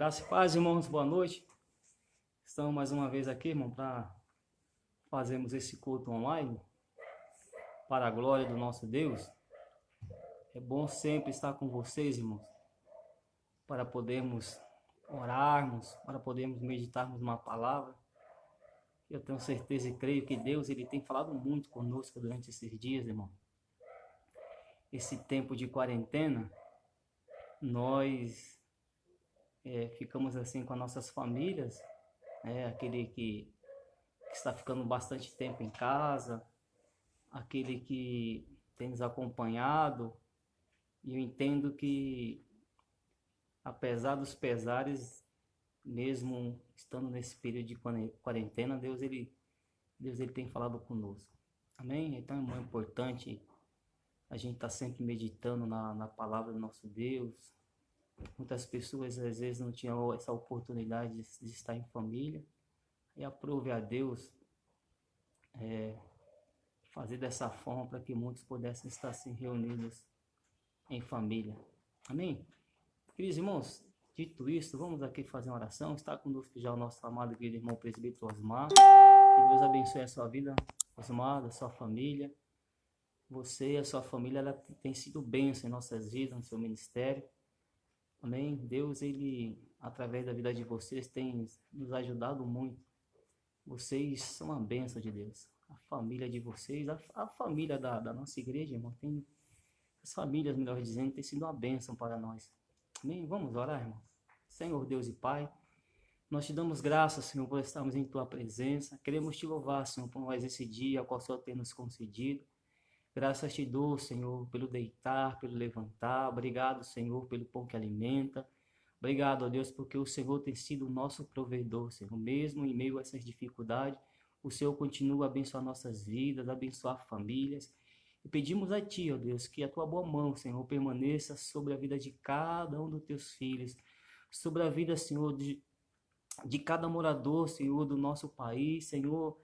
Graça e paz, irmãos, boa noite. Estamos mais uma vez aqui, irmão, para fazermos esse culto online para a glória do nosso Deus. É bom sempre estar com vocês, irmãos, para podermos orarmos, para podermos meditarmos uma palavra. Eu tenho certeza e creio que Deus ele tem falado muito conosco durante esses dias, irmão. Esse tempo de quarentena, nós ficamos assim com as nossas famílias, aquele que está ficando bastante tempo em casa, aquele que tem nos acompanhado, e eu entendo que, apesar dos pesares, mesmo estando nesse período de quarentena, Deus ele tem falado conosco. Amém? Então é muito importante a gente estar sempre meditando na palavra do nosso Deus. Muitas pessoas às vezes não tinham essa oportunidade de estar em família, e aprove a Deus fazer dessa forma para que muitos pudessem estar assim reunidos em família. Amém? Queridos irmãos, dito isso, vamos aqui fazer uma oração. Está conosco já o nosso amado querido irmão presbítero Osmar. Que Deus abençoe a sua vida, Osmar, a sua família. Você e a sua família, ela tem sido bênção em nossas vidas, no seu ministério. Amém? Deus, ele, através da vida de vocês, tem nos ajudado muito. Vocês são uma bênção de Deus. A família de vocês, a família da nossa igreja, irmão, as famílias, melhor dizendo, tem sido uma bênção para nós. Amém? Vamos orar, irmão. Senhor Deus e Pai, nós te damos graças, Senhor, por estarmos em Tua presença. Queremos te louvar, Senhor, por mais esse dia ao qual o Senhor tem nos concedido. Graças te dou, Senhor, pelo deitar, pelo levantar. Obrigado, Senhor, pelo pão que alimenta. Obrigado, ó Deus, porque o Senhor tem sido o nosso provedor, Senhor. Mesmo em meio a essas dificuldades, o Senhor continua a abençoar nossas vidas, abençoar famílias. E pedimos a Ti, ó Deus, que a Tua boa mão, Senhor, permaneça sobre a vida de cada um dos Teus filhos, sobre a vida, Senhor, de cada morador, Senhor, do nosso país, Senhor,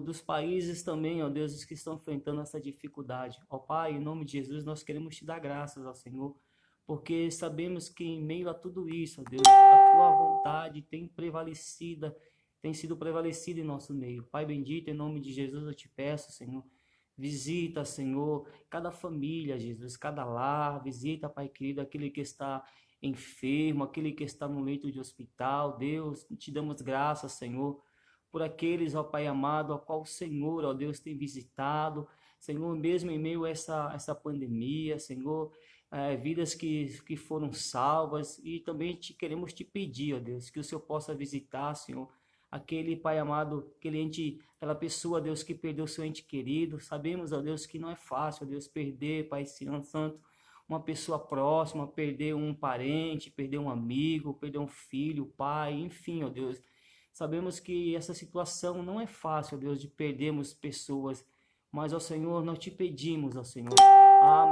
dos países também, ó Deus, que estão enfrentando essa dificuldade. Ó Pai, em nome de Jesus, nós queremos Te dar graças ao Senhor, porque sabemos que em meio a tudo isso, ó Deus, a Tua vontade tem sido prevalecida em nosso meio. Pai bendito, em nome de Jesus eu Te peço, Senhor, visita, Senhor, cada família, Jesus, cada lar, visita, Pai querido, aquele que está enfermo, aquele que está no leito de hospital. Deus, te damos graças, Senhor, por aqueles, ó Pai amado, a qual o Senhor, ó Deus, tem visitado, Senhor, mesmo em meio a essa pandemia, Senhor, vidas que foram salvas, e também queremos te pedir, ó Deus, que o Senhor possa visitar, Senhor, aquele Pai amado, aquela pessoa, Deus, que perdeu seu ente querido. Sabemos, ó Deus, que não é fácil, ó Deus, perder, Pai Santo, uma pessoa próxima, perder um parente, perder um amigo, perder um filho, pai, enfim, ó Deus. Sabemos que essa situação não é fácil, ó Deus, de perdermos pessoas, mas, ó Senhor, nós te pedimos, ó Senhor,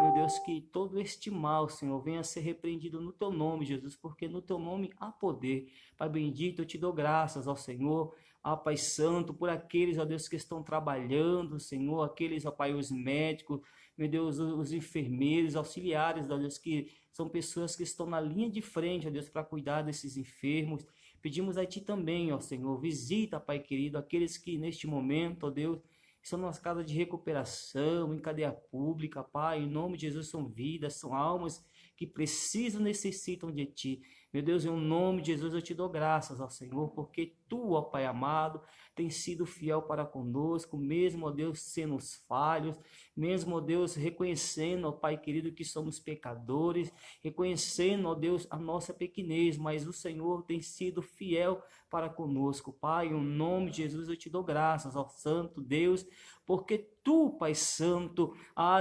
meu Deus, que todo este mal, Senhor, venha a ser repreendido no Teu nome, Jesus, porque no Teu nome há poder. Pai bendito, eu te dou graças, ó Senhor, Pai Santo, por aqueles, ó Deus, que estão trabalhando, Senhor, aqueles, ó Pai, os médicos, meu Deus, os enfermeiros, auxiliares, ó Deus, que são pessoas que estão na linha de frente, ó Deus, para cuidar desses enfermos. Pedimos a Ti também, ó Senhor, visita, Pai querido, aqueles que neste momento, ó Deus, estão nas casas de recuperação, em cadeia pública, Pai, em nome de Jesus, são vidas, são almas que precisam, necessitam de Ti. Meu Deus, em nome de Jesus eu te dou graças ao Senhor, porque Tu, ó Pai amado, tem sido fiel para conosco, mesmo, ó Deus, sendo os falhos, mesmo, ó Deus, reconhecendo, ó Pai querido, que somos pecadores, reconhecendo, ó Deus, a nossa pequenez, mas o Senhor tem sido fiel para conosco. Pai, em nome de Jesus eu te dou graças, ó Santo Deus, porque Tu, Pai Santo,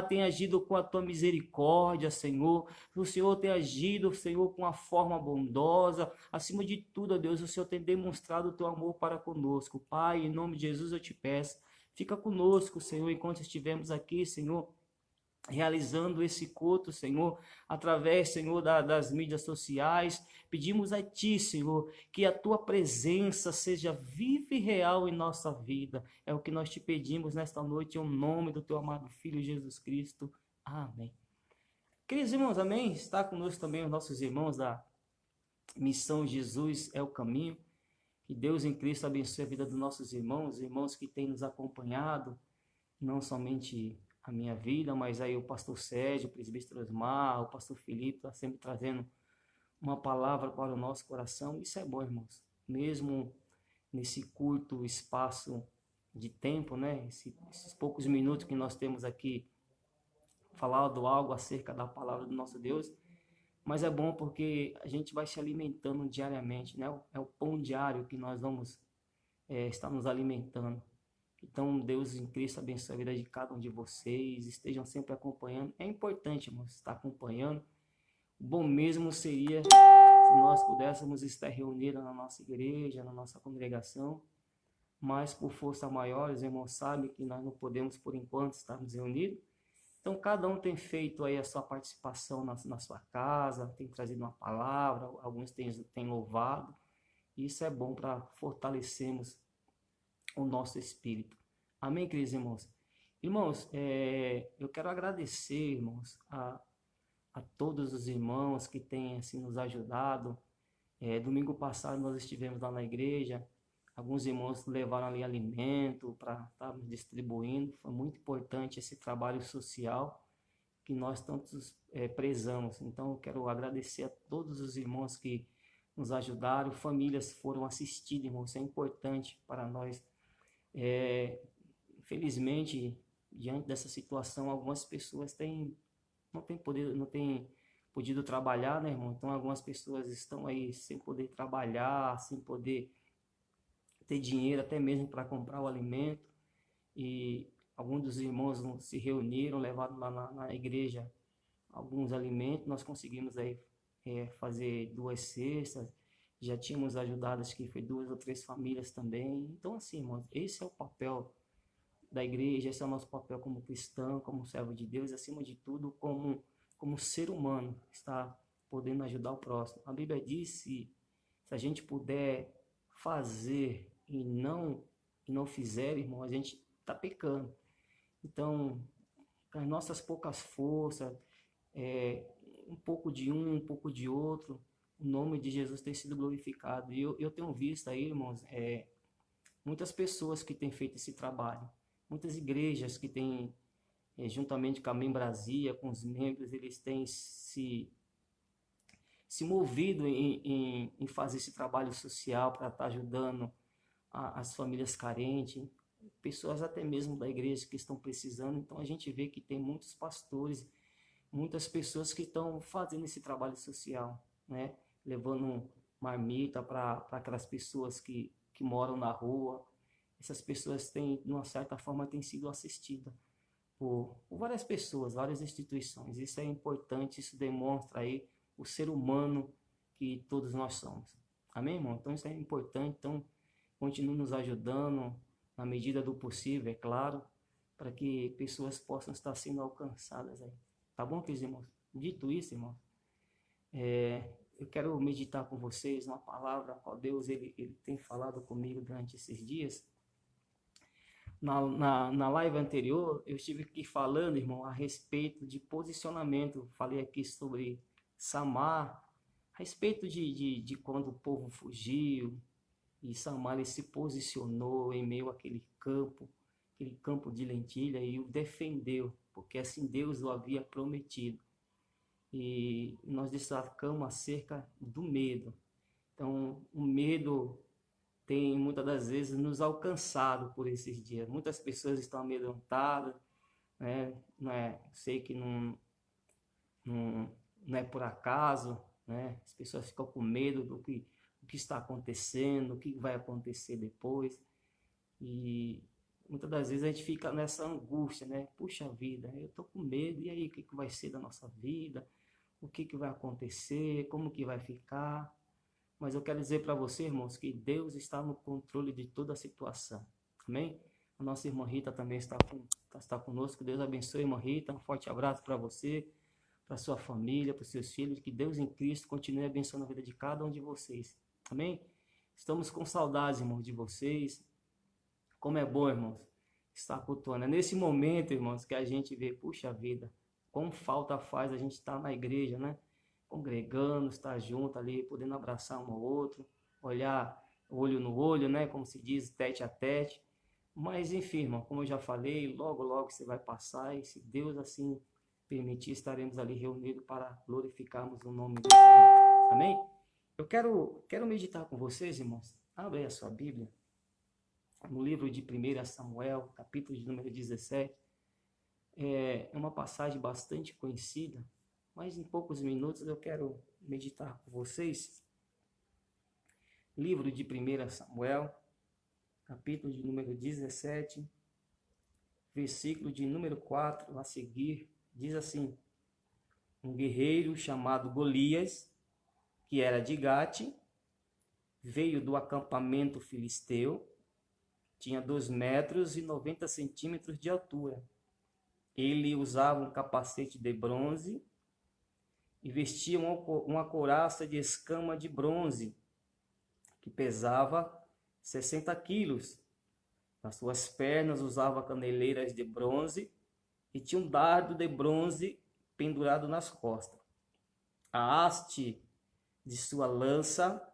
tem agido com a Tua misericórdia, Senhor. O Senhor tem agido, Senhor, com uma forma bondosa. Acima de tudo, ó Deus, o Senhor tem demonstrado o Teu amor para conosco. Pai, em nome de Jesus eu te peço, fica conosco, Senhor, enquanto estivermos aqui, Senhor, realizando esse culto, Senhor, através, Senhor, das mídias sociais. Pedimos a Ti, Senhor, que a Tua presença seja viva e real em nossa vida. É o que nós Te pedimos nesta noite, em nome do Teu amado Filho Jesus Cristo. Amém. Queridos irmãos, amém? Está conosco também os nossos irmãos da Missão Jesus é o caminho. Que Deus em Cristo abençoe a vida dos nossos irmãos, irmãos que têm nos acompanhado, não somente a minha vida, mas aí o pastor Sérgio, o presbítero Osmar, o pastor Felipe, está sempre trazendo uma palavra para o nosso coração. Isso é bom, irmãos. Mesmo nesse curto espaço de tempo, né? Esses poucos minutos que nós temos aqui, falado algo acerca da palavra do nosso Deus. Mas é bom porque a gente vai se alimentando diariamente, né? É o pão diário que nós vamos estar nos alimentando. Então, Deus em Cristo abençoe a vida de cada um de vocês. Estejam sempre acompanhando. É importante, irmãos, estar acompanhando. O bom mesmo seria se nós pudéssemos estar reunidos na nossa igreja, na nossa congregação. Mas por força maior, os irmãos sabem que nós não podemos, por enquanto, estarmos reunidos. Então, cada um tem feito aí a sua participação na sua casa, tem trazido uma palavra, alguns têm louvado. Isso é bom para fortalecermos o nosso espírito. Amém, queridos irmãos? Irmãos, eu quero agradecer, irmãos, a todos os irmãos que têm assim, nos ajudado. Domingo passado nós estivemos lá na igreja, alguns irmãos levaram ali alimento para estarmos distribuindo. Foi muito importante esse trabalho social que nós tantos prezamos. Então eu quero agradecer a todos os irmãos que nos ajudaram, famílias foram assistidas, irmãos, isso é importante para nós. Infelizmente, diante dessa situação, algumas pessoas não têm podido trabalhar, né, irmão? Então algumas pessoas estão aí sem poder trabalhar, sem poder ter dinheiro até mesmo para comprar o alimento. E alguns dos irmãos se reuniram, levaram lá na igreja alguns alimentos. Nós conseguimos aí fazer 2 cestas. Já tínhamos ajudado, acho que foi 2 ou 3 famílias também. Então, assim, irmãos, esse é o papel da igreja, esse é o nosso papel como cristão, como servo de Deus, acima de tudo, como ser humano, está podendo ajudar o próximo. A Bíblia diz se a gente puder fazer e não fizer, irmão, a gente está pecando. Então, com as nossas poucas forças, um pouco de um pouco de outro, o nome de Jesus tem sido glorificado. E eu tenho visto aí, irmãos, muitas pessoas que têm feito esse trabalho, muitas igrejas que têm, juntamente com a Membrasia, com os membros, eles têm se movido em fazer esse trabalho social para estar ajudando as famílias carentes, pessoas até mesmo da igreja que estão precisando. Então a gente vê que tem muitos pastores, muitas pessoas que estão fazendo esse trabalho social, né? Levando marmita para aquelas pessoas que moram na rua. Essas pessoas têm, de uma certa forma, têm sido assistidas por várias pessoas, várias instituições. Isso é importante, isso demonstra aí o ser humano que todos nós somos. Amém, irmão? Então isso é importante. Então continue nos ajudando na medida do possível, é claro, para que pessoas possam estar sendo alcançadas aí. Tá bom, queridos irmãos? Dito isso, irmãos, eu quero meditar com vocês uma palavra a qual Deus ele tem falado comigo durante esses dias. Na live anterior, eu estive aqui falando, irmão, a respeito de posicionamento. Falei aqui sobre Samar, a respeito de quando o povo fugiu, e Samar ele se posicionou em meio àquele campo de lentilha, e o defendeu, porque assim Deus o havia prometido. E nós destacamos acerca do medo. Então, o medo tem muitas das vezes nos alcançado por esses dias. Muitas pessoas estão amedrontadas, né? Sei que não é por acaso, né? As pessoas ficam com medo do que está acontecendo, o que vai acontecer depois. E muitas das vezes a gente fica nessa angústia, né? Puxa vida, eu tô com medo, e aí o que vai ser da nossa vida? O que vai acontecer? Como que vai ficar? Mas eu quero dizer para você, irmãos, que Deus está no controle de toda a situação. Amém? A nossa irmã Rita também está conosco. Deus abençoe, irmã Rita. Um forte abraço para você, para sua família, para os seus filhos. Que Deus em Cristo continue abençoando a vida de cada um de vocês. Amém? Estamos com saudades, irmãos, de vocês. Como é bom, irmãos, estar cultuando. É nesse momento, irmãos, que a gente vê, puxa vida, como falta faz a gente estar na igreja, né? congregando, estar junto ali, podendo abraçar um ao outro, olhar olho no olho, né, como se diz, tete a tete. Mas enfim, irmão, como eu já falei, logo logo você vai passar e se Deus assim permitir, estaremos ali reunidos para glorificarmos o nome do Senhor. Amém? Eu quero meditar com vocês, irmãos. Abre aí a sua Bíblia. No livro de 1 Samuel, capítulo de número 17. É uma passagem bastante conhecida, mas em poucos minutos eu quero meditar com vocês. Livro de 1 Samuel, capítulo de número 17, versículo de número 4 a seguir, diz assim: um guerreiro chamado Golias, que era de Gate, veio do acampamento filisteu, tinha 2 metros e 90 centímetros de altura. Ele usava um capacete de bronze e vestia uma couraça de escama de bronze, que pesava 60 quilos. Nas suas pernas usava caneleiras de bronze e tinha um dardo de bronze pendurado nas costas. A haste de sua lança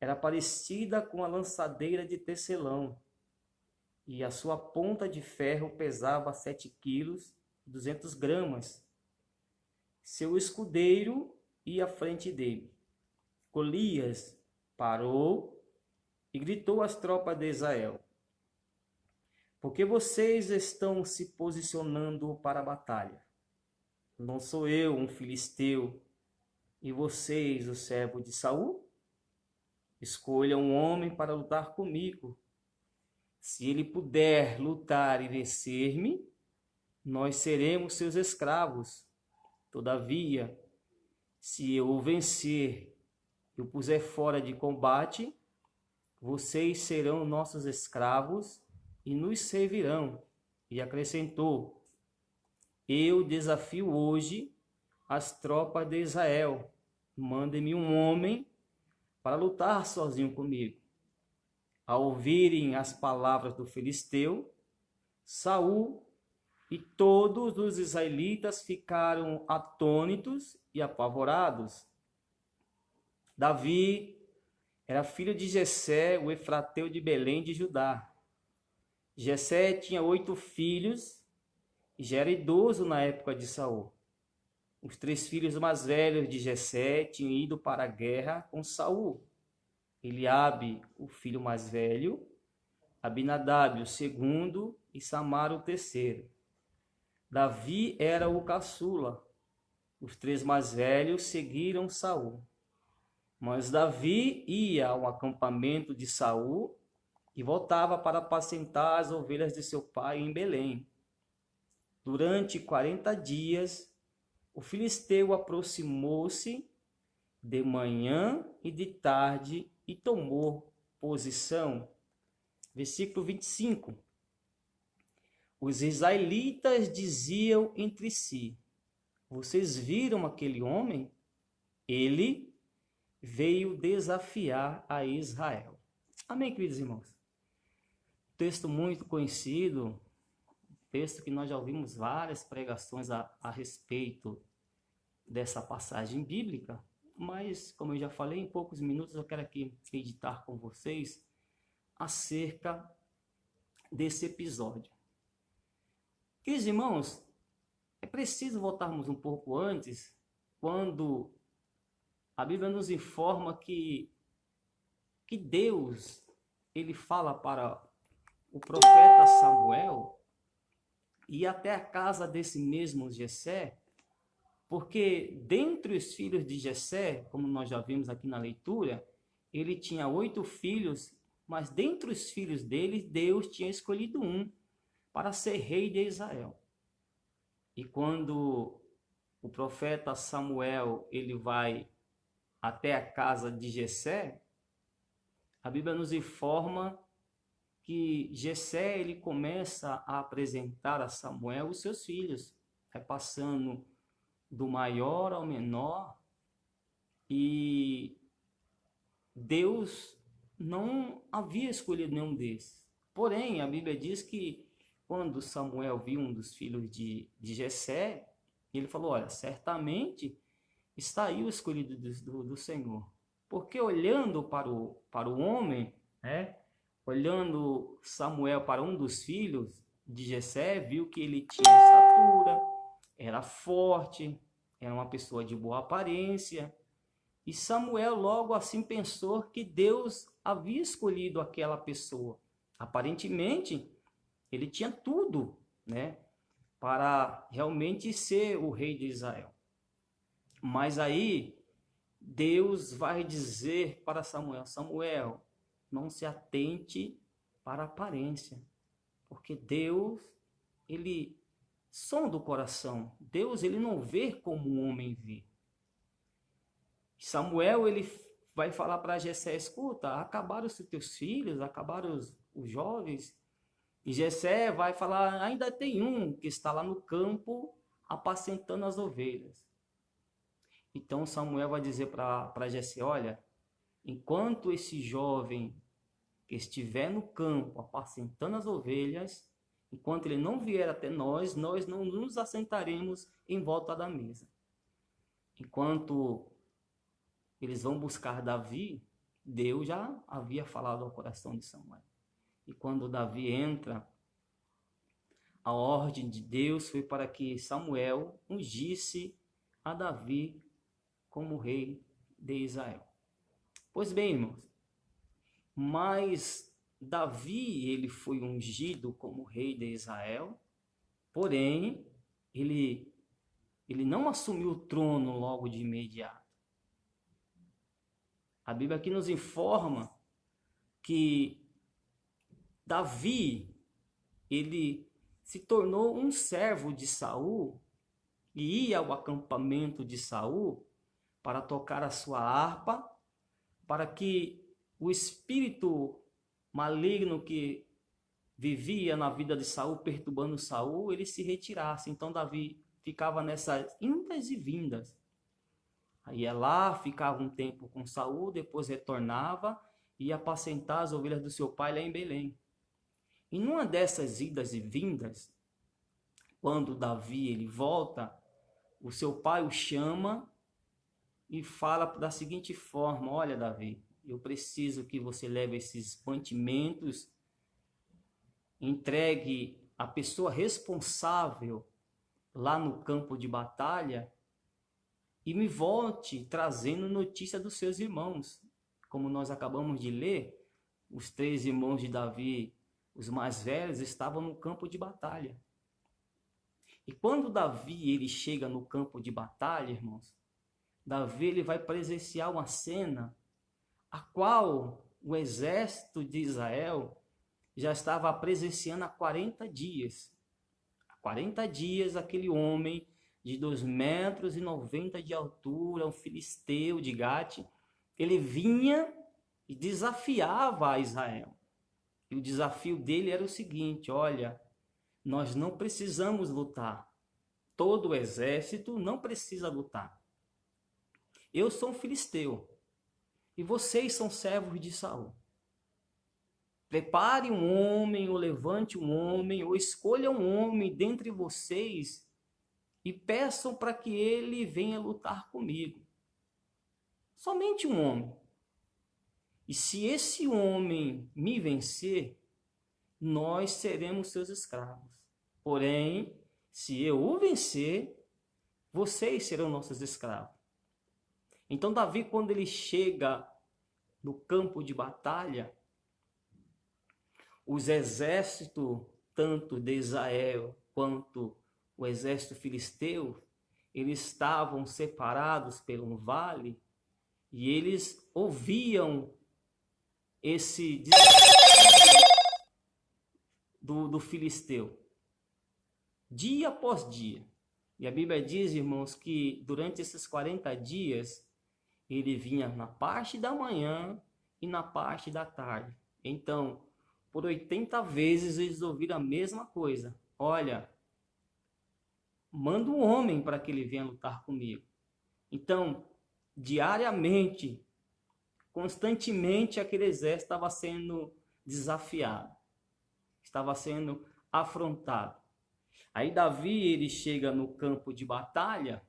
era parecida com a lançadeira de tecelão, e a sua ponta de ferro pesava 7 quilos e 200 gramas. Seu escudeiro ia à frente dele. Golias parou e gritou às tropas de Israel: por que vocês estão se posicionando para a batalha? Não sou eu um filisteu e vocês o servo de Saul? Escolha um homem para lutar comigo. Se ele puder lutar e vencer-me, nós seremos seus escravos. Todavia, se eu o vencer e o puser fora de combate, vocês serão nossos escravos e nos servirão. E acrescentou: eu desafio hoje as tropas de Israel. Mandem-me um homem para lutar sozinho comigo. Ao ouvirem as palavras do filisteu, Saul e todos os israelitas ficaram atônitos e apavorados. Davi era filho de Jessé, o efrateu de Belém de Judá. Jessé tinha 8 filhos e já era idoso na época de Saul. Os 3 filhos mais velhos de Jessé tinham ido para a guerra com Saul. Eliabe, o filho mais velho, Abinadab, o segundo, e Samar, o terceiro. Davi era o caçula. Os 3 mais velhos seguiram Saul. Mas Davi ia ao acampamento de Saul e voltava para apacentar as ovelhas de seu pai em Belém. Durante 40 dias, o filisteu aproximou-se de manhã e de tarde e tomou posição. Versículo 25. Os israelitas diziam entre si: vocês viram aquele homem? Ele veio desafiar a Israel. Amém, queridos irmãos? Texto muito conhecido, texto que nós já ouvimos várias pregações a respeito dessa passagem bíblica. Mas, como eu já falei, em poucos minutos eu quero aqui meditar com vocês acerca desse episódio. Queridos irmãos, é preciso voltarmos um pouco antes, quando a Bíblia nos informa que Deus, ele fala para o profeta Samuel ir até a casa desse mesmo Jessé, porque dentre os filhos de Jessé, como nós já vimos aqui na leitura, ele tinha 8 filhos, mas dentre os filhos dele, Deus tinha escolhido um para ser rei de Israel. E quando o profeta Samuel ele vai até a casa de Jessé, a Bíblia nos informa que Jessé ele começa a apresentar a Samuel os seus filhos, passando do maior ao menor, e Deus não havia escolhido nenhum desses. Porém, a Bíblia diz que quando Samuel viu um dos filhos de Jessé, ele falou: olha, certamente está aí o escolhido do Senhor. Porque olhando para o homem, né? Olhando Samuel para um dos filhos de Jessé, viu que ele tinha estatura, era forte, era uma pessoa de boa aparência. E Samuel logo assim pensou que Deus havia escolhido aquela pessoa. Aparentemente, ele tinha tudo, né, para realmente ser o rei de Israel. Mas aí Deus vai dizer para Samuel: Samuel, não se atente para a aparência, porque Deus, ele sonda o coração. Deus, ele não vê como o homem vê. Samuel, ele vai falar para Jessé: escuta, acabaram os teus filhos, acabaram os jovens. E Jessé vai falar: ainda tem um que está lá no campo apacentando as ovelhas. Então Samuel vai dizer para Jessé: olha, enquanto esse jovem que estiver no campo apacentando as ovelhas, enquanto ele não vier até nós não nos assentaremos em volta da mesa. Enquanto eles vão buscar Davi, Deus já havia falado ao coração de Samuel. E quando Davi entra, a ordem de Deus foi para que Samuel ungisse a Davi como rei de Israel. Pois bem, irmãos, mas Davi, ele foi ungido como rei de Israel, porém, ele não assumiu o trono logo de imediato. A Bíblia aqui nos informa que Davi, ele se tornou um servo de Saul e ia ao acampamento de Saul para tocar a sua harpa, para que o espírito maligno que vivia na vida de Saul, perturbando Saul, ele se retirasse. Então Davi ficava nessas indas e vindas. Aí ia lá, ficava um tempo com Saul, depois retornava e ia apacentar as ovelhas do seu pai lá em Belém. E numa dessas idas e vindas, quando Davi ele volta, o seu pai o chama e fala da seguinte forma: olha, Davi, eu preciso que você leve esses mantimentos, entregue a pessoa responsável lá no campo de batalha e me volte trazendo notícia dos seus irmãos. Como nós acabamos de ler, os 3 irmãos de Davi, os mais velhos, estavam no campo de batalha. E quando Davi ele chega no campo de batalha, irmãos, Davi ele vai presenciar uma cena a qual o exército de Israel já estava presenciando há 40 dias. Há 40 dias aquele homem de 2,90 metros de altura, um filisteu de Gate, ele vinha e desafiava a Israel. E o desafio dele era o seguinte: olha, nós não precisamos lutar. Todo o exército não precisa lutar. Eu sou um filisteu e vocês são servos de Saul. Prepare um homem, ou levante um homem, ou escolha um homem dentre vocês e peçam para que ele venha lutar comigo. Somente um homem. E se esse homem me vencer, nós seremos seus escravos. Porém, se eu o vencer, vocês serão nossos escravos. Então Davi, quando ele chega no campo de batalha, os exércitos, tanto de Israel quanto o exército filisteu, eles estavam separados por um vale e eles ouviam esse desafio do filisteu, dia após dia. E a Bíblia diz, irmãos, que durante esses 40 dias, ele vinha na parte da manhã e na parte da tarde. Então, por 80 vezes eles ouviram a mesma coisa: olha, manda um homem para que ele venha lutar comigo. Então, diariamente, constantemente, aquele exército estava sendo desafiado, estava sendo afrontado. Aí Davi, ele chega no campo de batalha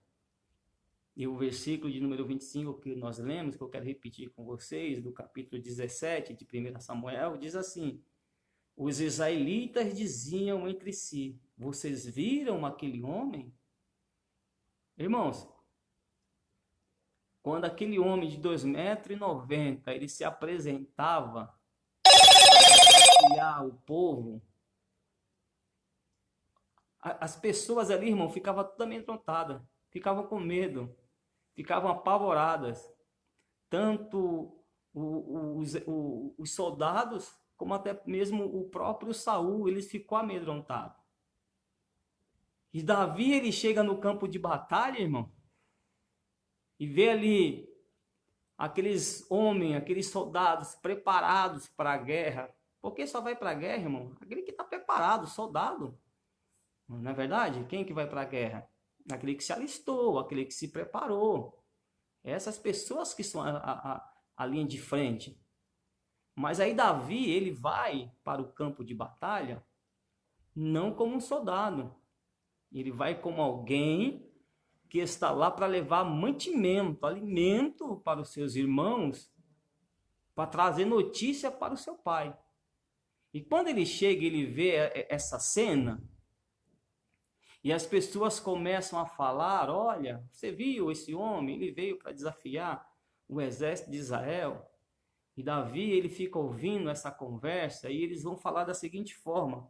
E o versículo de número 25 que nós lemos, que eu quero repetir com vocês, do capítulo 17 de 1 Samuel, diz assim: os israelitas diziam entre si: vocês viram aquele homem? Irmãos, quando aquele homem de 2,90 m, ele se apresentava para o povo, as pessoas ali, irmão, ficavam totalmente amedrontadas, ficavam com medo, ficavam apavoradas. Tanto os soldados, como até mesmo o próprio Saul, ele ficou amedrontado. E Davi, ele chega no campo de batalha, irmão, e vê ali aqueles homens, aqueles soldados preparados para a guerra. Porque só vai para a guerra, irmão, aquele que está preparado, soldado. Não é verdade? Quem que vai para a guerra? Aquele que se alistou, aquele que se preparou. Essas pessoas que são a linha de frente. Mas aí Davi, ele vai para o campo de batalha não como um soldado. Ele vai como alguém que está lá para levar mantimento, alimento para os seus irmãos, para trazer notícia para o seu pai. E quando ele chega, ele vê essa cena, e as pessoas começam a falar: olha, você viu esse homem? Ele veio para desafiar o exército de Israel. E Davi, ele fica ouvindo essa conversa, e eles vão falar da seguinte forma,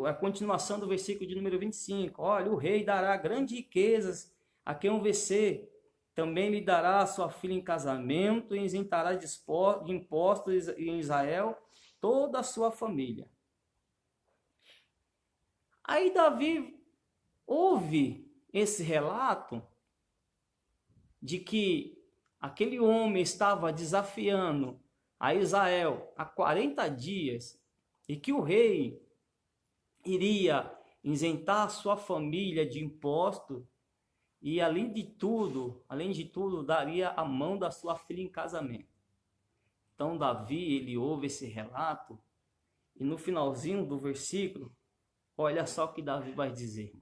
a continuação do versículo de número 25, olha, o rei dará grandes riquezas a quem o vencer, também lhe dará a sua filha em casamento, e isentará de impostos em Israel toda a sua família. Aí Davi ouve esse relato de que aquele homem estava desafiando a Israel há 40 dias e que o rei iria isentar sua família de imposto e, além de tudo, daria a mão da sua filha em casamento. Então, Davi, ele ouve esse relato e no finalzinho do versículo, olha só o que Davi vai dizer.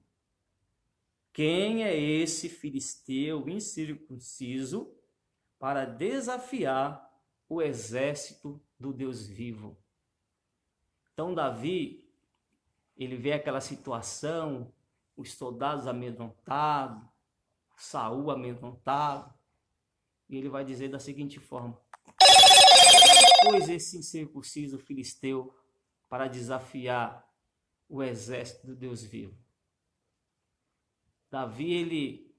Quem é esse filisteu incircunciso para desafiar o exército do Deus vivo? Então, Davi, ele vê aquela situação, os soldados amedrontados, Saul amedrontado, e ele vai dizer da seguinte forma: pois esse incircunciso filisteu para desafiar o exército do Deus vivo. Davi, ele,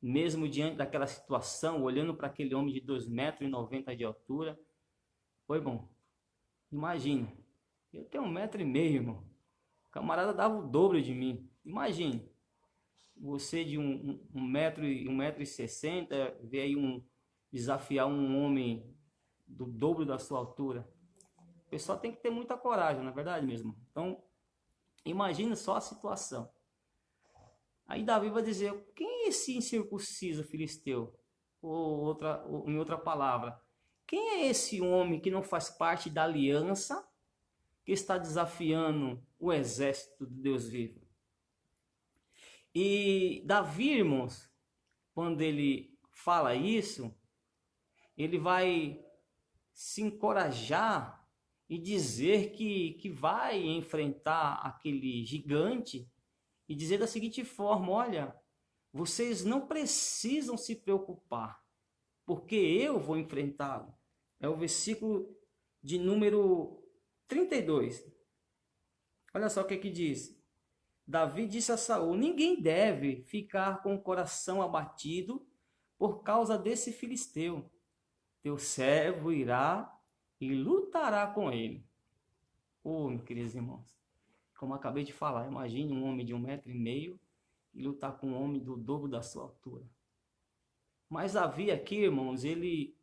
mesmo diante daquela situação, olhando para aquele homem de 2,90 m de altura, foi bom. Imagina, eu tenho 1,5 m, irmão. O camarada dava o dobro de mim. Imagine, você de 1,60 m, vê aí desafiar um homem do dobro da sua altura. O pessoal tem que ter muita coragem, não é verdade mesmo? Então, imagina só a situação. Aí Davi vai dizer: quem é esse incircunciso filisteu? Ou em outra palavra, quem é esse homem que não faz parte da aliança, que está desafiando o exército de Deus vivo? E Davi, irmãos, quando ele fala isso, ele vai se encorajar e dizer que vai enfrentar aquele gigante e dizer da seguinte forma: olha, vocês não precisam se preocupar, porque eu vou enfrentá-lo. É o versículo de número 32. Olha só o que diz. Davi disse a Saul: ninguém deve ficar com o coração abatido por causa desse filisteu. Teu servo irá e lutará com ele. Meus queridos irmãos, como eu acabei de falar, imagine um homem de 1,5 m e lutar com um homem do dobro da sua altura. Mas Davi aqui, irmãos, ele,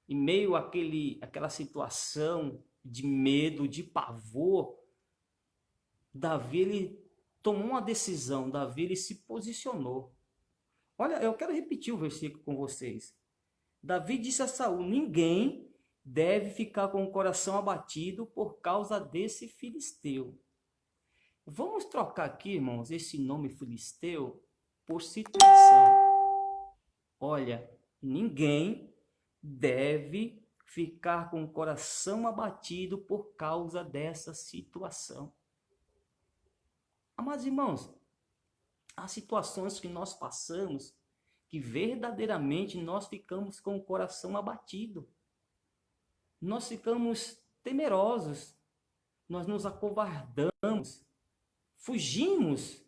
em meio àquela situação de medo, de pavor, Davi, ele tomou uma decisão, Davi, ele se posicionou. Olha, eu quero repetir o versículo com vocês. Davi disse a Saul: ninguém deve ficar com o coração abatido por causa desse filisteu. Vamos trocar aqui, irmãos, esse nome filisteu por situação. Olha, ninguém deve ficar com o coração abatido por causa dessa situação. Amados irmãos, há situações que nós passamos que verdadeiramente nós ficamos com o coração abatido. Nós ficamos temerosos, nós nos acovardamos, fugimos,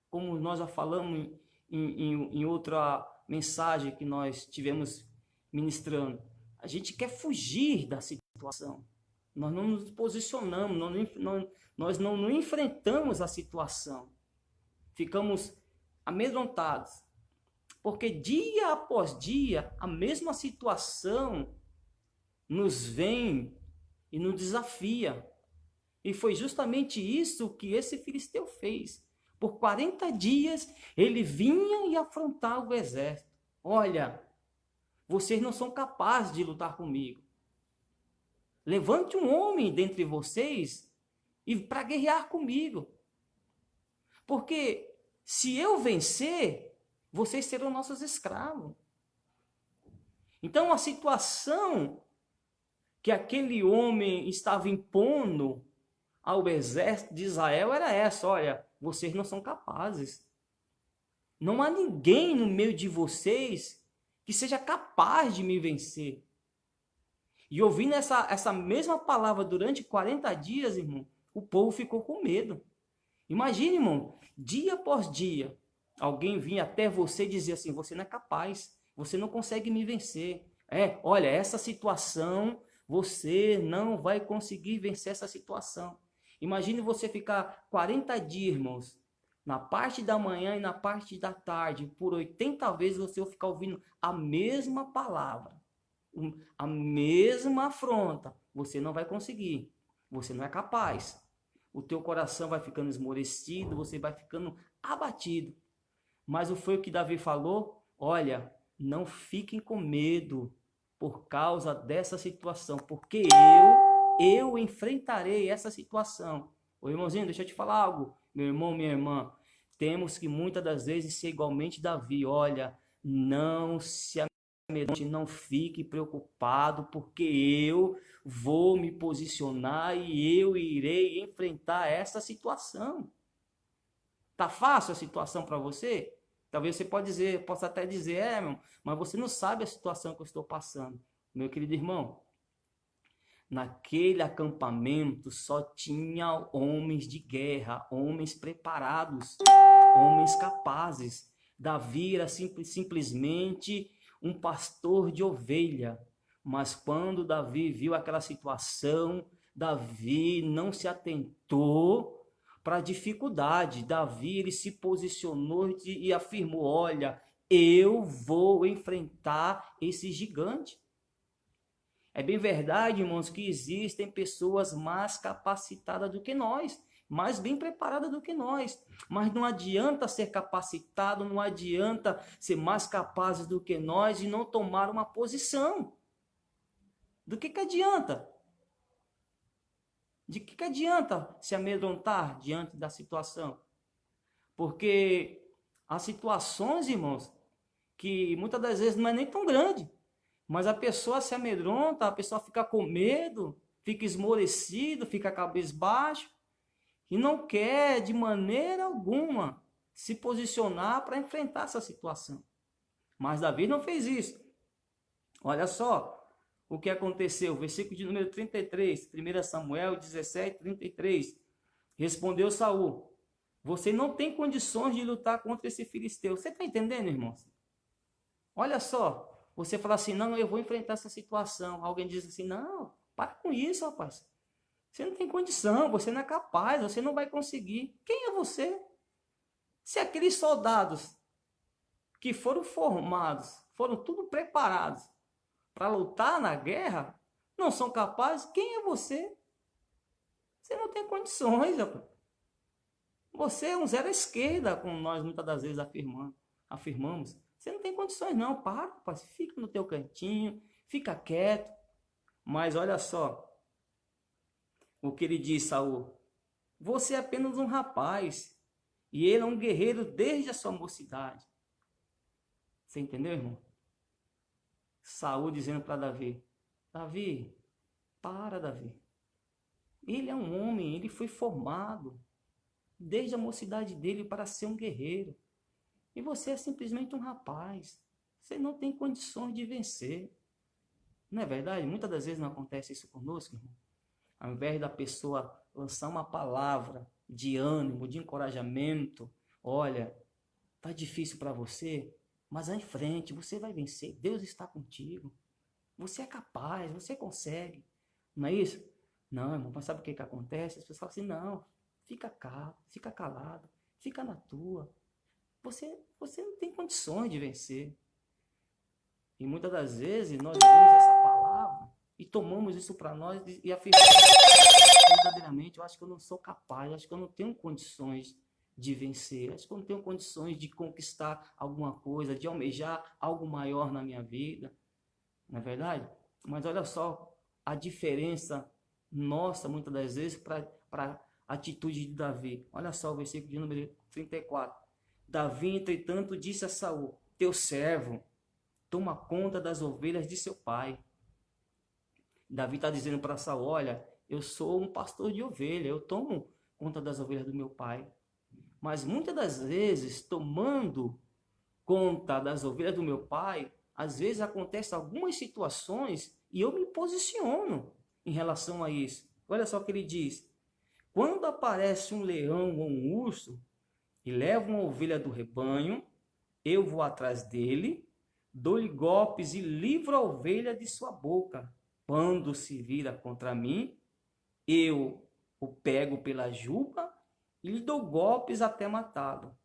como nós já falamos em outra mensagem que nós tivemos ministrando. A gente quer fugir da situação. Nós não nos posicionamos, nós não enfrentamos a situação. Ficamos amedrontados. Porque dia após dia, a mesma situação nos vem e nos desafia. E foi justamente isso que esse filisteu fez. Por 40 dias, ele vinha e afrontava o exército. Olha, vocês não são capazes de lutar comigo. Levante um homem dentre vocês e para guerrear comigo. Porque se eu vencer, vocês serão nossos escravos. Então a situação que aquele homem estava impondo ao exército de Israel era essa: olha, vocês não são capazes. Não há ninguém no meio de vocês que seja capaz de me vencer. E ouvindo essa mesma palavra durante 40 dias, irmão, o povo ficou com medo. Imagine, irmão, dia após dia, alguém vinha até você e dizia assim: você não é capaz, você não consegue me vencer. Olha, essa situação, você não vai conseguir vencer essa situação. Imagine você ficar 40 dias, irmãos, na parte da manhã e na parte da tarde, por 80 vezes você vai ficar ouvindo a mesma palavra, a mesma afronta. Você não vai conseguir, você não é capaz. O teu coração vai ficando esmorecido, você vai ficando abatido. Mas foi o que Davi falou: olha, não fiquem com medo por causa dessa situação, porque eu enfrentarei essa situação. Ô irmãozinho, deixa eu te falar algo, meu irmão, minha irmã. Temos que muitas das vezes ser igualmente Davi. Olha, não se amedronte, não fique preocupado, porque eu vou me posicionar e eu irei enfrentar essa situação. Tá fácil a situação para você? Talvez você possa até dizer: meu, mas você não sabe a situação que eu estou passando. Meu querido irmão, naquele acampamento só tinha homens de guerra, homens preparados, homens capazes. Davi era simplesmente um pastor de ovelha. Mas quando Davi viu aquela situação, Davi não se atentou para a dificuldade. Davi, ele se posicionou e afirmou: olha, eu vou enfrentar esse gigante. É bem verdade, irmãos, que existem pessoas mais capacitadas do que nós, mais bem preparadas do que nós. Mas não adianta ser capacitado, não adianta ser mais capazes do que nós e não tomar uma posição. Do que adianta? De que adianta se amedrontar diante da situação? Porque há situações, irmãos, que muitas das vezes não é nem tão grande, mas a pessoa se amedronta, a pessoa fica com medo, fica esmorecido, fica cabisbaixo e não quer de maneira alguma se posicionar para enfrentar essa situação. Mas Davi não fez isso. Olha só o que aconteceu, versículo de número 33, 1 Samuel 17, 33. Respondeu Saul: você não tem condições de lutar contra esse filisteu. Você está entendendo, irmãos? Olha só, você fala assim: não, eu vou enfrentar essa situação. Alguém diz assim: não, para com isso, rapaz. Você não tem condição, você não é capaz, você não vai conseguir. Quem é você? Se aqueles soldados que foram formados, foram tudo preparados para lutar na guerra, não são capazes, quem é você? Você não tem condições, rapaz. Você é um zero à esquerda, como nós muitas das vezes afirmamos. Você não tem condições não, para, rapaz, fica no teu cantinho, fica quieto. Mas olha só o que ele diz, Saul: você é apenas um rapaz, e ele é um guerreiro desde a sua mocidade. Você entendeu, irmão? Saul dizendo para Davi: Davi, para, Davi. Ele é um homem, ele foi formado desde a mocidade dele para ser um guerreiro. E você é simplesmente um rapaz. Você não tem condições de vencer. Não é verdade? Muitas das vezes não acontece isso conosco, irmão. Ao invés da pessoa lançar uma palavra de ânimo, de encorajamento, olha, tá difícil para você, mas vai em frente, você vai vencer. Deus está contigo. Você é capaz, você consegue. Não é isso? Não, irmão, mas sabe o que acontece? As pessoas falam assim, não, fica calado, fica na tua. Você não tem condições de vencer. E muitas das vezes nós ouvimos essa palavra e tomamos isso para nós e afirmamos verdadeiramente, eu acho que eu não sou capaz, eu acho que eu não tenho condições de vencer, eu acho que eu não tenho condições de conquistar alguma coisa, de almejar algo maior na minha vida. Não é verdade? Mas olha só a diferença nossa, muitas das vezes, para a atitude de Davi. Olha só o versículo de número 34. Davi, entretanto, disse a Saul: teu servo toma conta das ovelhas de seu pai. Davi está dizendo para Saul: olha, eu sou um pastor de ovelha, eu tomo conta das ovelhas do meu pai. Mas muitas das vezes, tomando conta das ovelhas do meu pai, às vezes acontecem algumas situações e eu me posiciono em relação a isso. Olha só o que ele diz: quando aparece um leão ou um urso e leva uma ovelha do rebanho, eu vou atrás dele, dou-lhe golpes e livro a ovelha de sua boca. Quando se vira contra mim, eu o pego pela juba e lhe dou golpes até matá-lo.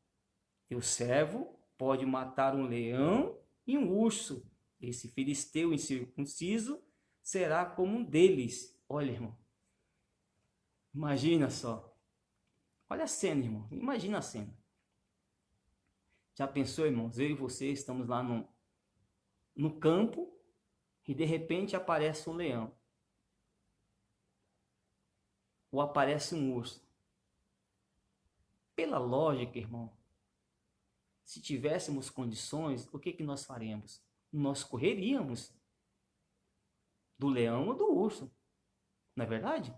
Teu servo pode matar um leão e um urso. Esse filisteu incircunciso será como um deles. Olha, irmão. Imagina só. Olha a cena, irmão. Imagina a cena. Já pensou, irmãos? Eu e você estamos lá no campo e de repente aparece um leão. Ou aparece um urso. Pela lógica, irmão, se tivéssemos condições, o que nós faremos? Nós correríamos do leão ou do urso. Não é verdade?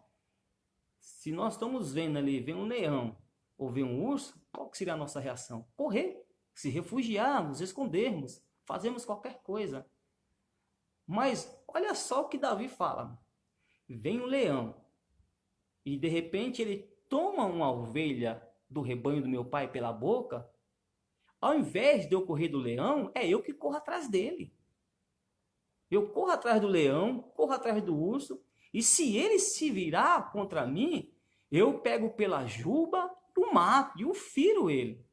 Se nós estamos vendo ali, vem um leão ou vem um urso, qual que seria a nossa reação? Correr, se refugiar, nos escondermos, fazemos qualquer coisa. Mas olha só o que Davi fala. Vem um leão e de repente ele toma uma ovelha do rebanho do meu pai pela boca. Ao invés de eu correr do leão, é eu que corro atrás dele. Eu corro atrás do leão, corro atrás do urso, e se ele se virar contra mim, eu pego pela juba e o mato, e o firo ele.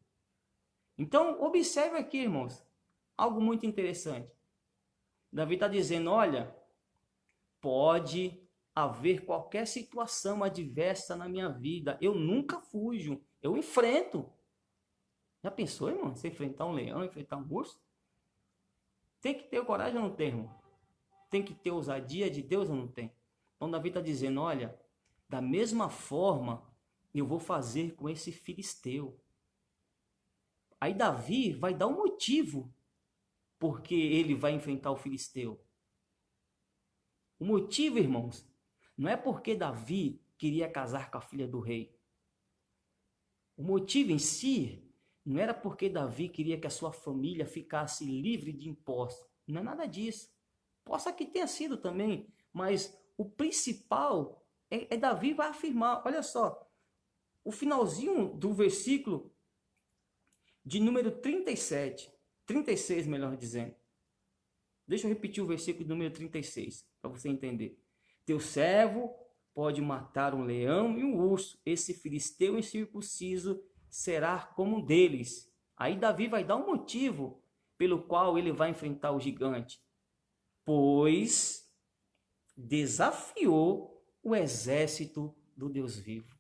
Então, observe aqui, irmãos, algo muito interessante. Davi está dizendo, olha, pode haver qualquer situação adversa na minha vida, eu nunca fujo, eu enfrento. Já pensou, irmão? Você enfrentar um leão, enfrentar um urso? Tem que ter coragem ou não tem, irmão? Tem que ter ousadia de Deus ou não tem? Então Davi está dizendo, olha, da mesma forma eu vou fazer com esse filisteu. Aí Davi vai dar um motivo porque ele vai enfrentar o filisteu. O motivo, irmãos, não é porque Davi queria casar com a filha do rei. O motivo em si não era porque Davi queria que a sua família ficasse livre de impostos. Não é nada disso. Possa que tenha sido também, mas o principal é Davi vai afirmar. Olha só, o finalzinho do versículo de número 36, melhor dizendo. Deixa eu repetir o versículo de número 36, para você entender. Teu servo pode matar um leão e um urso. Esse filisteu incircunciso será como um deles. Aí Davi vai dar um motivo pelo qual ele vai enfrentar o gigante. Pois desafiou o exército do Deus vivo.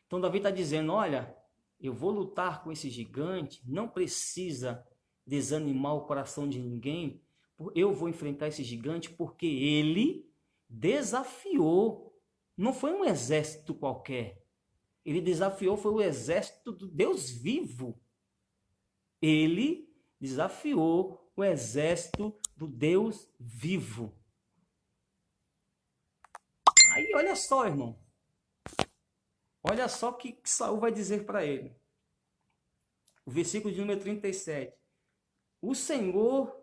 Então Davi está dizendo, olha, eu vou lutar com esse gigante, não precisa desanimar o coração de ninguém, eu vou enfrentar esse gigante porque ele desafiou, não foi um exército qualquer, ele desafiou, foi o exército do Deus vivo. Ele desafiou o exército do Deus vivo. Aí olha só, irmão. Olha só o que Saul vai dizer para ele. O versículo de número 37. O Senhor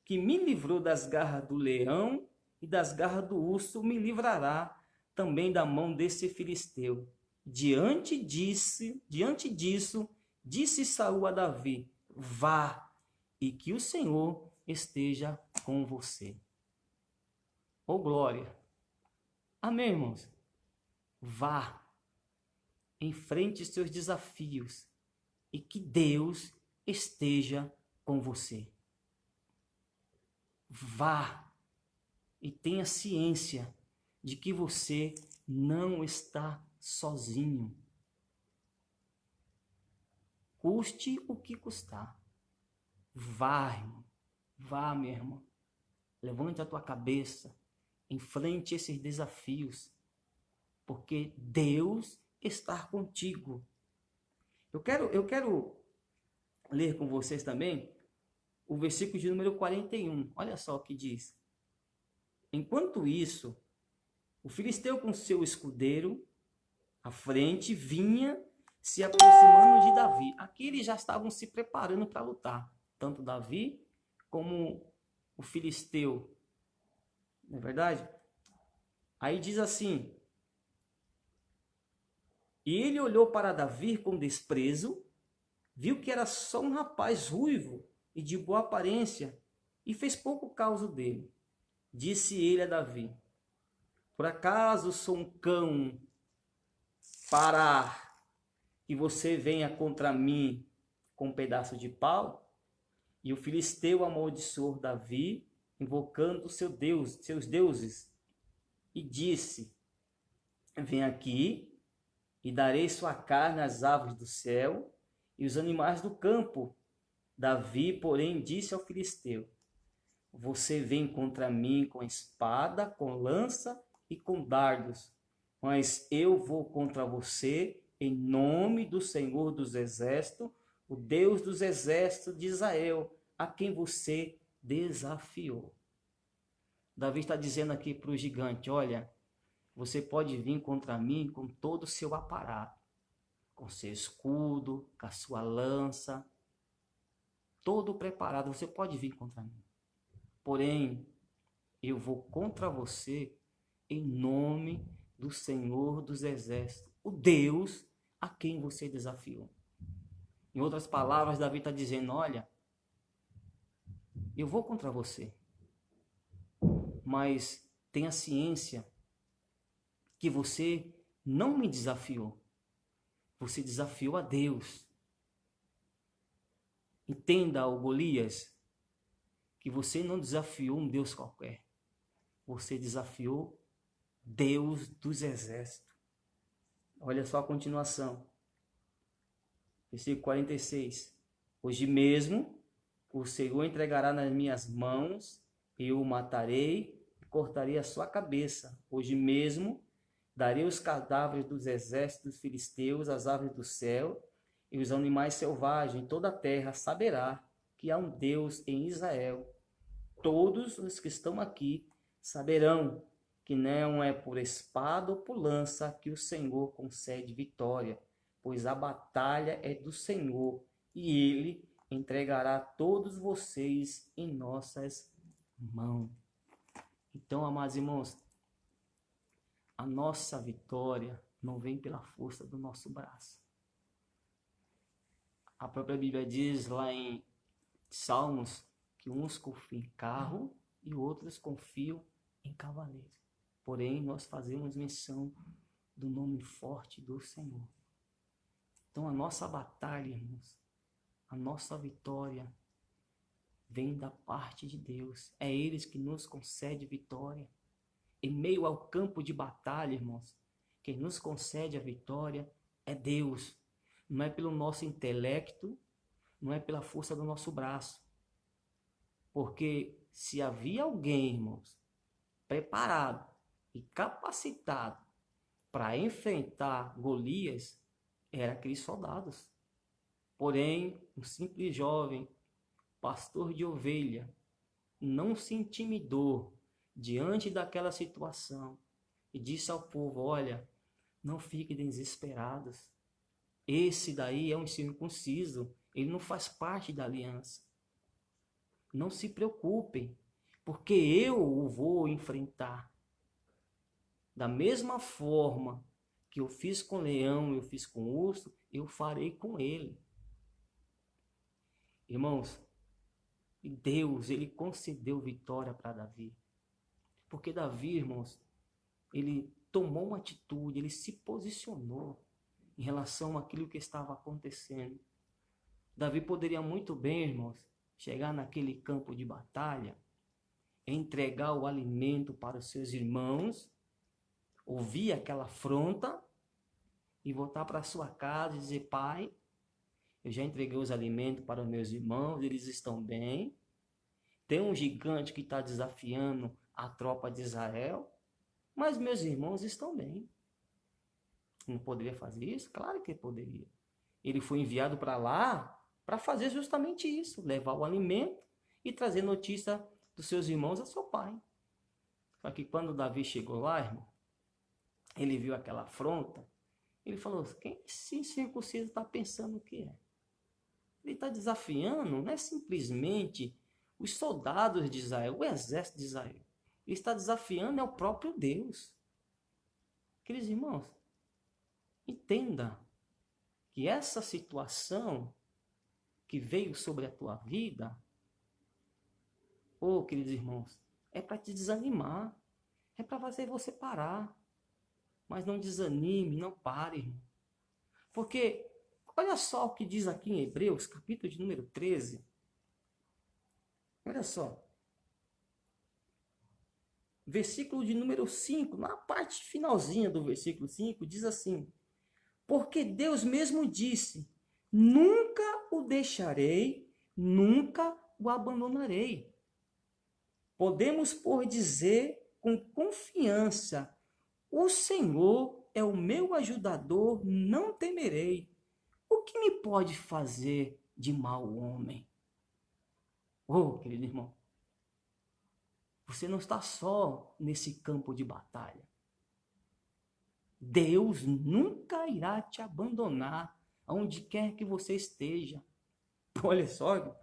que me livrou das garras do leão e das garras do urso, me livrará também da mão desse filisteu. Diante disso, disse Saul a Davi: vá, e que o Senhor esteja com você. Oh, glória! Amém, irmãos? Vá, enfrente seus desafios e que Deus esteja com você. Vá e tenha ciência de que você não está sozinho. Custe o que custar. Vá, irmão. Vá, minha irmã. Levante a tua cabeça. Enfrente esses desafios. Porque Deus está contigo. Eu quero ler com vocês também o versículo de número 41. Olha só o que diz. Enquanto isso, o filisteu com seu escudeiro à frente vinha se aproximando de Davi. Aqui eles já estavam se preparando para lutar. Tanto Davi como o filisteu. Não é verdade? Aí diz assim: e ele olhou para Davi com desprezo, viu que era só um rapaz ruivo e de boa aparência, e fez pouco caso dele. Disse ele a Davi: por acaso sou um cão para que você venha contra mim com um pedaço de pau? E o filisteu amaldiçoou Davi, invocando seus deuses, e disse: vem aqui, e darei sua carne às aves do céu e os animais do campo. Davi, porém, disse ao filisteu: você vem contra mim com espada, com lança e com dardos, mas eu vou contra você em nome do Senhor dos Exércitos, o Deus dos Exércitos de Israel, a quem você desafiou. Davi está dizendo aqui para o gigante: olha, você pode vir contra mim com todo o seu aparato, com seu escudo, com a sua lança, todo preparado, você pode vir contra mim. Porém, eu vou contra você em nome do Senhor dos Exércitos, o Deus a quem você desafiou. Em outras palavras, Davi está dizendo: olha, eu vou contra você, mas tenha ciência que você não me desafiou, você desafiou a Deus. Entenda, ó Golias, que você não desafiou um Deus qualquer, você desafiou Deus dos exércitos. Olha só a continuação, versículo 46. Hoje mesmo o Senhor entregará nas minhas mãos, eu o matarei e cortarei a sua cabeça. Hoje mesmo darei os cadáveres dos exércitos filisteus às aves do céu, e os animais selvagens. Toda a terra saberá que há um Deus em Israel. Todos os que estão aqui saberão que não é por espada ou por lança que o Senhor concede vitória, pois a batalha é do Senhor, e Ele entregará todos vocês em nossas mãos. Então, amados irmãos, a nossa vitória não vem pela força do nosso braço. A própria Bíblia diz lá em Salmos que uns confiam em carro e outros confiam em cavaleiro. Porém, nós fazemos menção do nome forte do Senhor. Então, a nossa batalha, irmãos, a nossa vitória vem da parte de Deus. É Ele que nos concede vitória. Em meio ao campo de batalha, irmãos, quem nos concede a vitória é Deus. Não é pelo nosso intelecto, não é pela força do nosso braço. Porque se havia alguém, irmãos, preparado e capacitado para enfrentar Golias, eram aqueles soldados. Porém, um simples jovem, pastor de ovelha, não se intimidou diante daquela situação e disse ao povo: olha, não fiquem desesperados. Esse daí é um incircunciso, ele não faz parte da aliança. Não se preocupem, porque eu o vou enfrentar. Da mesma forma que eu fiz com o leão, eu fiz com o urso, eu farei com ele. Irmãos, Deus, ele concedeu vitória para Davi. Porque Davi, irmãos, ele tomou uma atitude, ele se posicionou em relação àquilo que estava acontecendo. Davi poderia muito bem, irmãos, chegar naquele campo de batalha, entregar o alimento para os seus irmãos, ouvir aquela afronta e voltar para sua casa e dizer: pai, eu já entreguei os alimentos para os meus irmãos, eles estão bem. Tem um gigante que está desafiando a tropa de Israel, mas meus irmãos estão bem. Não poderia fazer isso? Claro que poderia. Ele foi enviado para lá para fazer justamente isso, levar o alimento e trazer notícia dos seus irmãos a seu pai. Só que quando Davi chegou lá, irmão, ele viu aquela afronta, ele falou: quem esse incircunciso está pensando o que é? Ele está desafiando, não é simplesmente os soldados de Israel, o exército de Israel. Ele está desafiando é o próprio Deus. Queridos irmãos, entenda que essa situação que veio sobre a tua vida, queridos irmãos, é para te desanimar, é para fazer você parar. Mas não desanime, não pare, irmão. Porque, olha só o que diz aqui em Hebreus, capítulo de número 13. Olha só. Versículo de número 5, na parte finalzinha do versículo 5, diz assim: porque Deus mesmo disse: nunca o deixarei, nunca o abandonarei. Podemos, por dizer com confiança: o Senhor é o meu ajudador, não temerei. O que me pode fazer de mal o homem? Querido irmão, você não está só nesse campo de batalha. Deus nunca irá te abandonar aonde quer que você esteja. Olha só,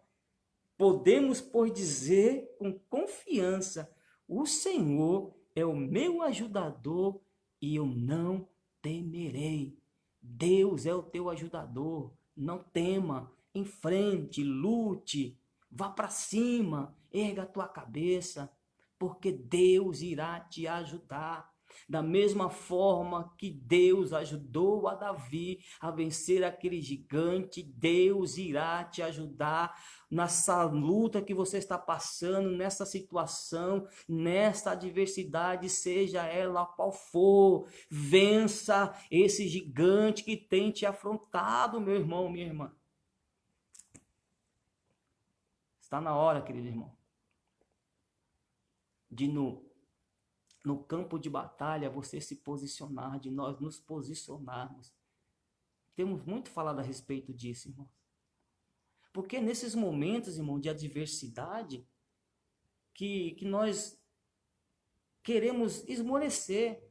podemos, por dizer com confiança: o Senhor é o meu ajudador e eu não temerei. Deus é o teu ajudador. Não tema, enfrente, lute, vá para cima, erga a tua cabeça, porque Deus irá te ajudar. Da mesma forma que Deus ajudou a Davi a vencer aquele gigante, Deus irá te ajudar nessa luta que você está passando, nessa situação, nessa adversidade, seja ela qual for. Vença esse gigante que tem te afrontado, meu irmão, minha irmã. Está na hora, querido irmão, de no campo de batalha você se posicionar, de nós nos posicionarmos. Temos muito falado a respeito disso, irmãos. Porque nesses momentos, irmão, de adversidade, que nós queremos esmorecer,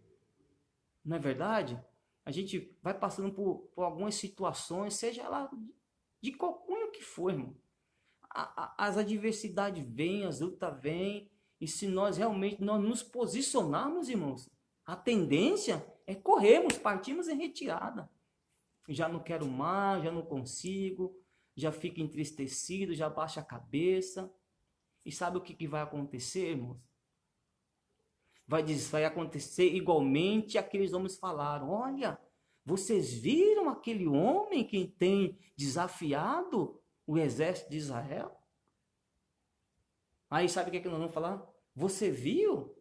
não é verdade? A gente vai passando por algumas situações, seja lá de qual cunho que for, irmão. As adversidades vêm, as lutas vêm, e se nós realmente nos posicionarmos, irmãos, a tendência é corrermos, partirmos em retirada. Já não quero mais, já não consigo, já fico entristecido, já baixa a cabeça. E sabe o que vai acontecer, irmãos? Vai acontecer igualmente aqueles homens falaram: olha, vocês viram aquele homem que tem desafiado o exército de Israel? Aí sabe o que nós vamos falar? Você viu?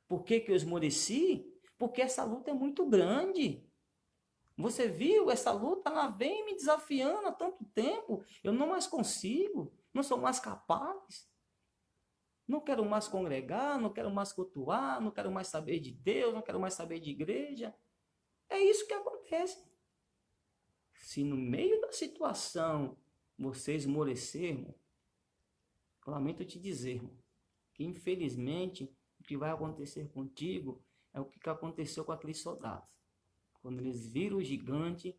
Por que eu esmoreci? Porque essa luta é muito grande. Você viu? Essa luta, ela vem me desafiando há tanto tempo. Eu não mais consigo. Não sou mais capaz. Não quero mais congregar, não quero mais cultuar, não quero mais saber de Deus, não quero mais saber de igreja. É isso que acontece. Se no meio da situação você esmorecer, irmão, lamento te dizer, irmão, que infelizmente o que vai acontecer contigo é o que aconteceu com aqueles soldados. Quando eles viram o gigante,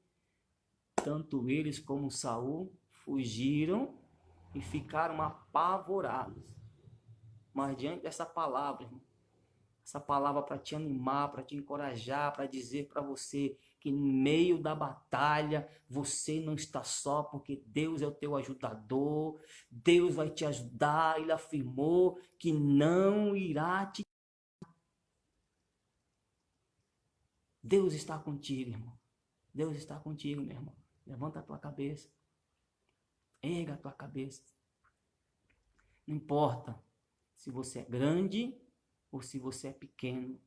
tanto eles como Saul fugiram e ficaram apavorados. Mas diante dessa palavra, irmão, essa palavra para te animar, para te encorajar, para dizer para você que no meio da batalha você não está só, porque Deus é o teu ajudador, Deus vai te ajudar. Ele afirmou que não irá te... Deus está contigo, irmão. Deus está contigo, meu irmão. Levanta a tua cabeça. Erga a tua cabeça. Não importa se você é grande ou se você é pequeno,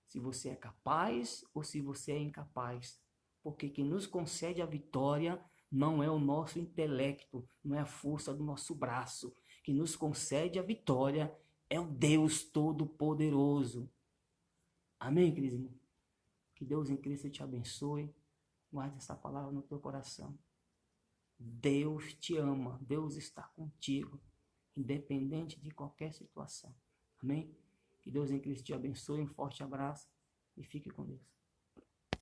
se você é capaz ou se você é incapaz, porque quem nos concede a vitória não é o nosso intelecto, não é a força do nosso braço. Quem nos concede a vitória é o Deus Todo-Poderoso. Amém, queridos irmãos? Que Deus em Cristo te abençoe. Guarde essa palavra no teu coração. Deus te ama, Deus está contigo, independente de qualquer situação. Amém? Que Deus em Cristo te abençoe, um forte abraço e fique com Deus.